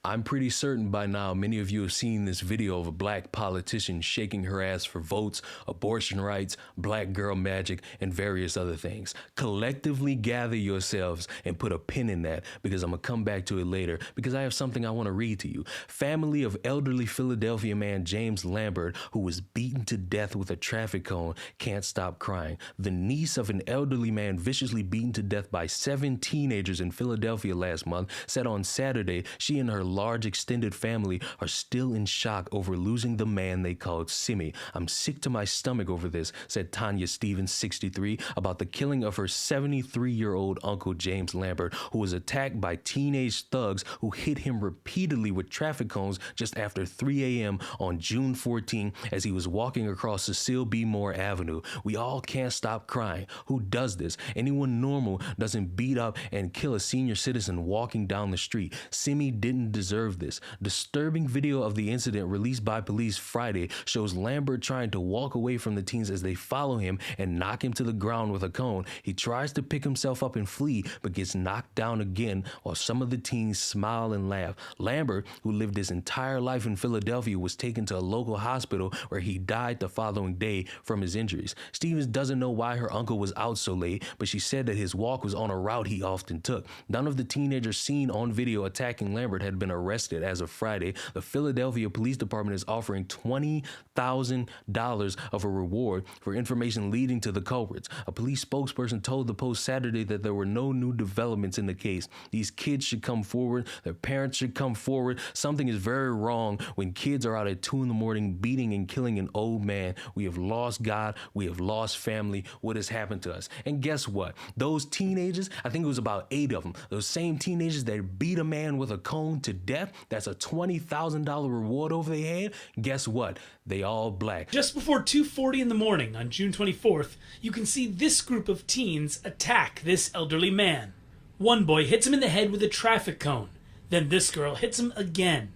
I'm pretty certain by now many of you have seen this video of a black politician shaking her ass for votes, abortion rights, black girl magic, and various other things. Collectively gather yourselves and put a pin in that, because I'm gonna come back to it later, because I have something I want to read to you. Family of elderly Philadelphia man James Lambert, who was beaten to death with a traffic cone, can't stop crying. The niece of an elderly man viciously beaten to death by 7 teenagers in Philadelphia last month said on Saturday she and her large extended family are still in shock over losing the man they called Simi. I'm sick to my stomach over this, said Tanya Stevens, 63, about the killing of her 73-year-old uncle James Lambert, who was attacked by teenage thugs who hit him repeatedly with traffic cones just after 3 a.m. on June 14 as he was walking across Cecil B. Moore Avenue. We all can't stop crying. Who does this? Anyone normal doesn't beat up and kill a senior citizen walking down the street. Simi didn't deserve this. Disturbing video of the incident released by police Friday shows Lambert trying to walk away from the teens as they follow him and knock him to the ground with a cone. He tries to pick himself up and flee, but gets knocked down again while some of the teens smile and laugh. Lambert, who lived his entire life in Philadelphia, was taken to a local hospital where he died the following day from his injuries. Stevens doesn't know why her uncle was out so late, but she said that his walk was on a route he often took. None of the teenagers seen on video attacking Lambert had been arrested as of Friday. The Philadelphia Police Department is offering $20,000 of a reward for information leading to the culprits. A police spokesperson told the Post Saturday that there were no new developments in the case. These kids should come forward. Their parents should come forward. Something is very wrong when kids are out at 2 a.m. beating and killing an old man. We have lost God. We have lost family. What has happened to us? And guess what? Those teenagers, I think it was about 8 of them, those same teenagers that beat a man with a cone to death, that's a $20,000 reward over their head. Guess what? They all black. Just before 2:40 in the morning on June 24th, you can see this group of teens attack this elderly man. One boy hits him in the head with a traffic cone. Then this girl hits him again.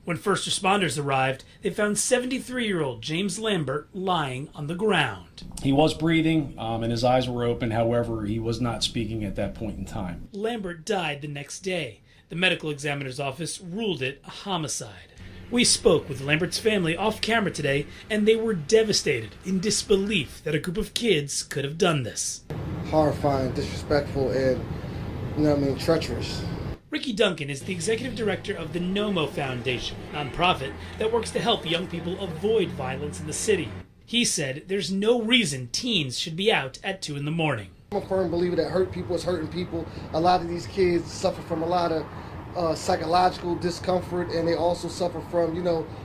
When first responders arrived, they found 73-year-old James Lambert lying on the ground. He was breathing and his eyes were open. However, he was not speaking at that point in time. Lambert died the next day. The medical examiner's office ruled it a homicide. We spoke with Lambert's family off camera today, and they were devastated, in disbelief that a group of kids could have done this. Horrifying, disrespectful, and, treacherous. Ricky Duncan is the executive director of the NOMO Foundation, a nonprofit that works to help young people avoid violence in the city. He said there's no reason teens should be out at 2 in the morning. I'm a firm believer that hurt people is hurting people. A lot of these kids suffer from a lot of psychological discomfort, and they also suffer from,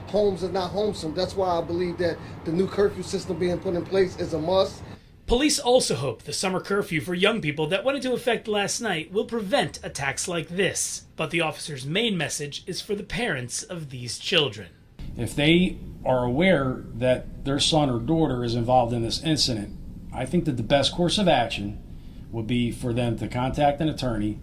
homes are not homesome. That's why I believe that the new curfew system being put in place is a must. Police also hope the summer curfew for young people that went into effect last night will prevent attacks like this. But the officer's main message is for the parents of these children. If they are aware that their son or daughter is involved in this incident, I think that the best course of action would be for them to contact an attorney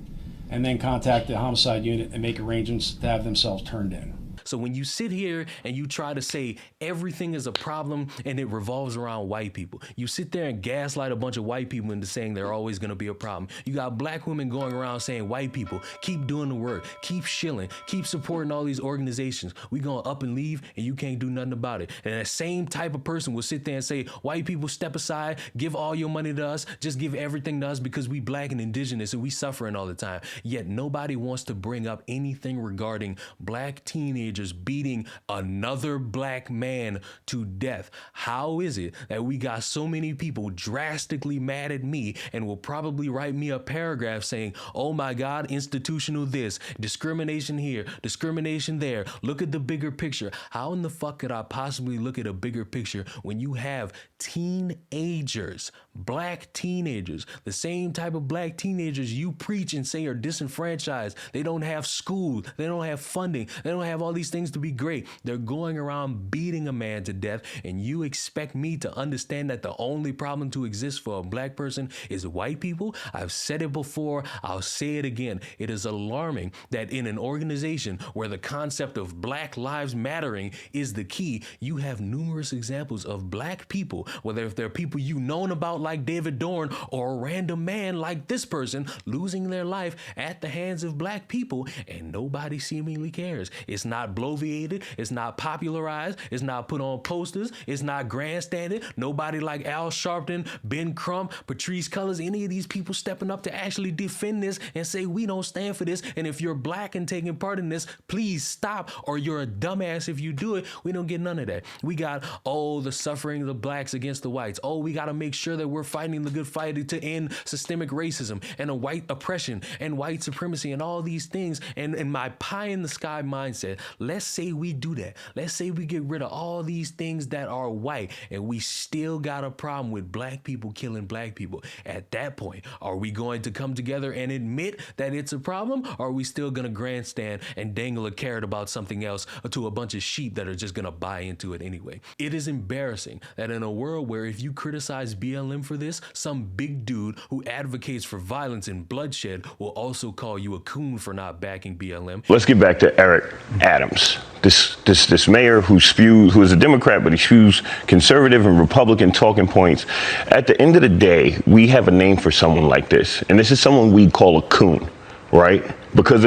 and then contact the homicide unit and make arrangements to have themselves turned in. So when you sit here and you try to say everything is a problem and it revolves around white people, you sit there and gaslight a bunch of white people into saying they're always going to be a problem. You got black women going around saying, white people, keep doing the work, keep shilling, keep supporting all these organizations. We going to up and leave and you can't do nothing about it. And that same type of person will sit there and say, white people, step aside, give all your money to us, just give everything to us because we black and indigenous and we suffering all the time. Yet nobody wants to bring up anything regarding black teenagers beating another black man to death. How is it that we got so many people drastically mad at me and will probably write me a paragraph saying, oh my God, institutional this, discrimination here, discrimination there, look at the bigger picture. How in the fuck could I possibly look at a bigger picture when you have teenagers, black teenagers, the same type of black teenagers you preach and say are disenfranchised? They don't have school, they don't have funding, they don't have all these these things to be great. They're going around beating a man to death, and you expect me to understand that the only problem to exist for a black person is white people? I've said it before, I'll say it again. It is alarming that in an organization where the concept of Black Lives Mattering is the key, you have numerous examples of black people, whether if they're people you've known about like David Dorn or a random man like this person, losing their life at the hands of black people, and nobody seemingly cares. It's not bloviated, it's not popularized, it's not put on posters, it's not grandstanded. Nobody like Al Sharpton, Ben Crump, Patrice Cullors, any of these people stepping up to actually defend this and say we don't stand for this, and if you're black and taking part in this, please stop, or you're a dumbass if you do it. We don't get none of that. We got, the suffering of the blacks against the whites. We got to make sure that we're fighting the good fight to end systemic racism and a white oppression and white supremacy and all these things. And in my pie in the sky mindset, let's say we do that. Let's say we get rid of all these things that are white, and we still got a problem with black people killing black people. At that point, are we going to come together and admit that it's a problem, or are we still going to grandstand and dangle a carrot about something else to a bunch of sheep that are just going to buy into it anyway? It is embarrassing that in a world where if you criticize BLM for this, some big dude who advocates for violence and bloodshed will also call you a coon for not backing BLM. Let's get back to Eric Adams, this mayor who is a Democrat, but he spews conservative and Republican talking points. At the end of the day, we have a name for someone like this, and this is someone we call a coon, right? Because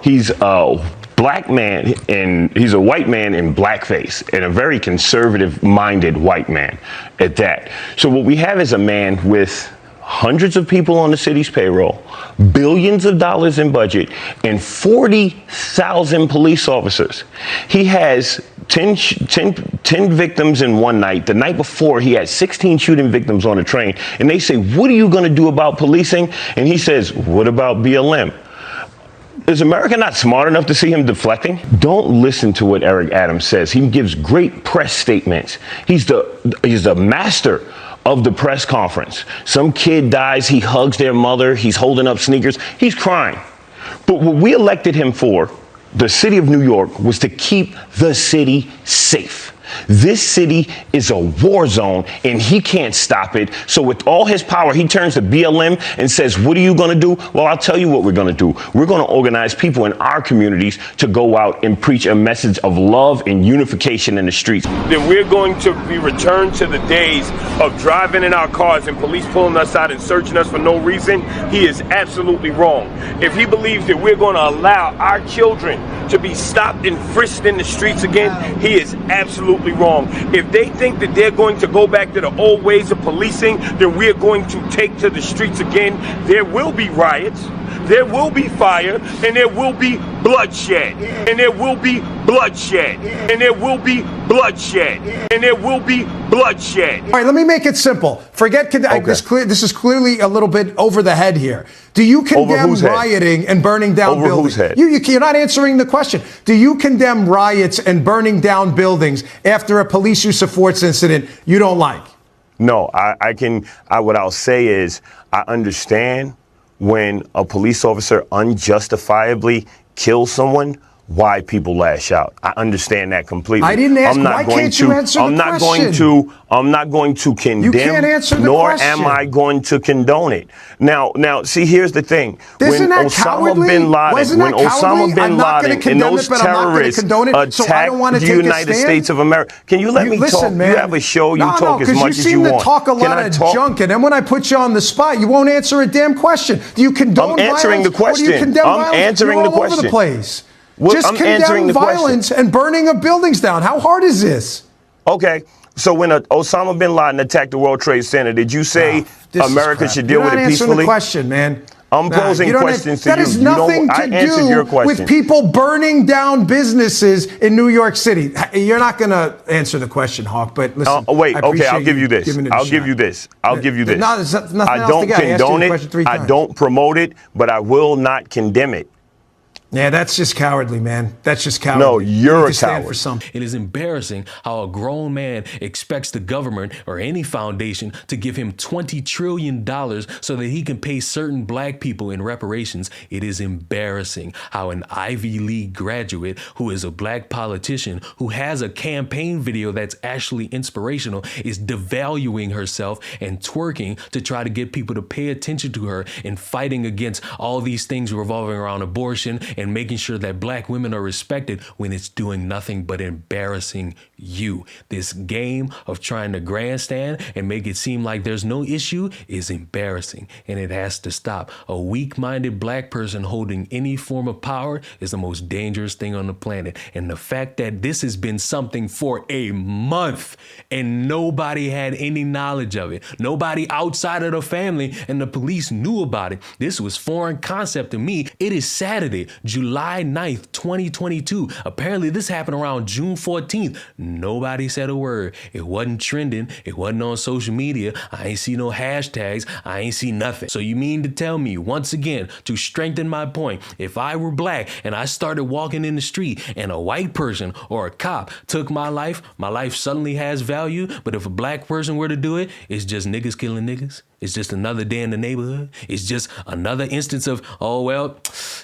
he's a black man, and he's a white man in blackface, and a very conservative-minded white man at that. So what we have is a man with hundreds of people on the city's payroll, billions of dollars in budget, and 40,000 police officers. He has 10 victims in one night. The night before, he had 16 shooting victims on a train. And they say, what are you going to do about policing? And he says, what about BLM? Is America not smart enough to see him deflecting? Don't listen to what Eric Adams says. He gives great press statements. He's the master of the press conference. Some kid dies, he hugs their mother, he's holding up sneakers, he's crying. But what we elected him for, the city of New York, was to keep the city safe. This city is a war zone, and he can't stop it. So with all his power, he turns to BLM and says, what are you going to do? Well, I'll tell you what we're going to do. We're going to organize people in our communities to go out and preach a message of love and unification in the streets. Then we're going to be returned to the days of driving in our cars and police pulling us out and searching us for no reason. He is absolutely wrong. If he believes that we're going to allow our children to be stopped and frisked in the streets again, he is absolutely wrong. If they think that they're going to go back to the old ways of policing, then we're going to take to the streets again. There will be riots, there will be fire, and there will be bloodshed, and there will be bloodshed, and there will be bloodshed, and there will be bloodshed. All right, let me make it simple. Forget this is clearly a little bit over the head here. Do you condemn rioting and burning down buildings? Whose head? You're not answering the question. Do you condemn riots and burning down buildings after a police use of force incident you don't like? No, what I'll say is I understand when a police officer unjustifiably kills someone, why people lash out. I understand that completely. I didn't ask. Why can't you answer the question? I'm not going to condemn. You can't answer the nor question. am I going to condone it. Now, see, here's the thing. Isn't that cowardly? Osama bin Laden and those terrorists attacked the United States of America. Can you let me talk? Man. You have a show. You talk as much as you want. You seem to talk a lot of junk, and then when I put you on the spot, you won't answer a damn question. Do you condone violence? I'm answering the question. Or do you condemn violence? Answering the You're all question. over the place. Just I'm answering condemn the violence question. and burning of buildings down. How hard is this? Okay, so when Osama bin Laden attacked the World Trade Center, did you say America should deal with it peacefully? You're not answering the question, man. I'm posing questions to you. That has nothing to do with people burning down businesses in New York City. You're not going to answer the question, Hawk, but listen. Wait, okay, I'll give you this. I'll give you this. I don't condone it. I don't promote it, but I will not condemn it. Yeah, that's just cowardly, man. That's just cowardly. No, you're You need a to stand coward. for something. It is embarrassing how a grown man expects the government or any foundation to give him $20 trillion so that he can pay certain black people in reparations. It is embarrassing how an Ivy League graduate who is a black politician who has a campaign video that's actually inspirational is devaluing herself and twerking to try to get people to pay attention to her and fighting against all these things revolving around abortion and making sure that black women are respected when it's doing nothing but embarrassing you. This game of trying to grandstand and make it seem like there's no issue is embarrassing, and it has to stop. A weak-minded black person holding any form of power is the most dangerous thing on the planet. And the fact that this has been something for a month and nobody had any knowledge of it, nobody outside of the family and the police knew about it. This was foreign concept to me. It is Saturday, July 9th, 2022. Apparently this happened around June 14th. Nobody said a word. It wasn't trending. It wasn't on social media. I ain't see no hashtags. I ain't see nothing. So you mean to tell me, once again, to strengthen my point, if I were black and I started walking in the street and a white person or a cop took my life suddenly has value, but if a black person were to do it, it's just niggas killing niggas? It's just another day in the neighborhood? It's just another instance of, oh, well,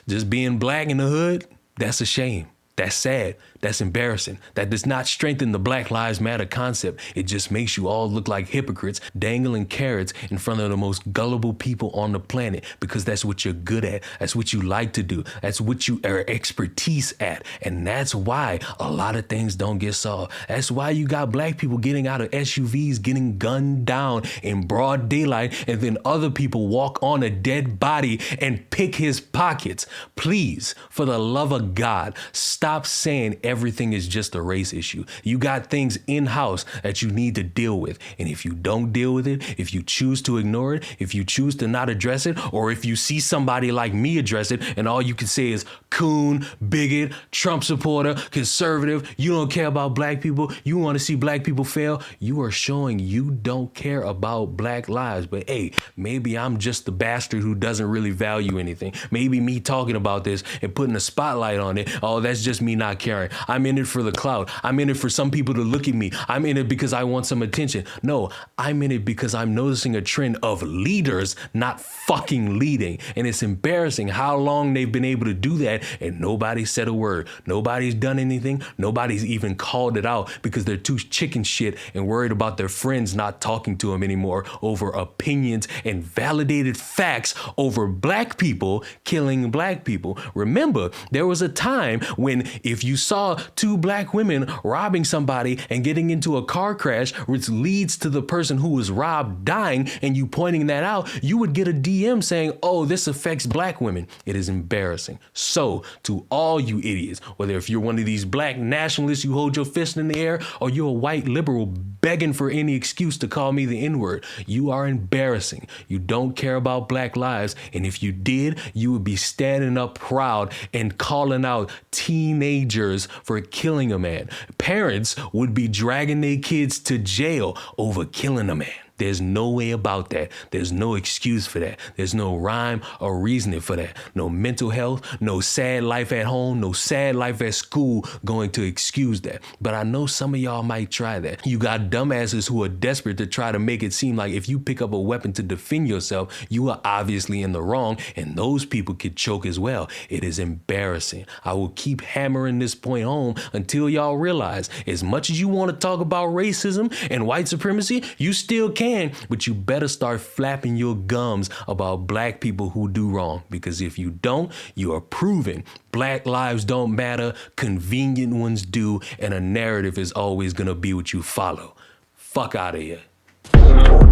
just being black in the hood? That's a shame. That's sad. That's embarrassing. That does not strengthen the Black Lives Matter concept. It just makes you all look like hypocrites dangling carrots in front of the most gullible people on the planet, because that's what you're good at. That's what you like to do. That's what you are expertise at. And that's why a lot of things don't get solved. That's why you got black people getting out of SUVs, getting gunned down in broad daylight, and then other people walk on a dead body and pick his pockets. Please, for the love of God, stop saying everything is just a race issue. You got things in-house that you need to deal with. And if you don't deal with it, if you choose to ignore it, if you choose to not address it, or if you see somebody like me address it and all you can say is coon, bigot, Trump supporter, conservative, you don't care about black people, you want to see black people fail, you are showing you don't care about black lives. But hey, maybe I'm just the bastard who doesn't really value anything. Maybe me talking about this and putting a spotlight on it, oh, that's just me not caring. I'm in it for the clout. I'm in it for some people to look at me. I'm in it because I want some attention. No, I'm in it because I'm noticing a trend of leaders not fucking leading. And it's embarrassing how long they've been able to do that and nobody said a word. Nobody's done anything. Nobody's even called it out because they're too chicken shit and worried about their friends not talking to them anymore over opinions and validated facts over black people killing black people. Remember, there was a time when if you saw two black women robbing somebody and getting into a car crash, which leads to the person who was robbed dying, and you pointing that out, you would get a DM saying, oh, this affects black women. It is embarrassing. So to all you idiots, whether if you're one of these black nationalists, you hold your fist in the air, or you're a white liberal begging for any excuse to call me the N-word, you are embarrassing. You don't care about black lives. And if you did, you would be standing up proud and calling out teenagers for killing a man. Parents would be dragging their kids to jail over killing a man. There's no way about that. There's no excuse for that. There's no rhyme or reasoning for that. No mental health, no sad life at home, no sad life at school going to excuse that. But I know some of y'all might try that. You got dumbasses who are desperate to try to make it seem like if you pick up a weapon to defend yourself, you are obviously in the wrong, and those people could choke as well. It is embarrassing. I will keep hammering this point home until y'all realize, as much as you want to talk about racism and white supremacy, you still can. But you better start flapping your gums about black people who do wrong, because if you don't, you are proving black lives don't matter, convenient ones do, and a narrative is always gonna be what you follow. Fuck out of here.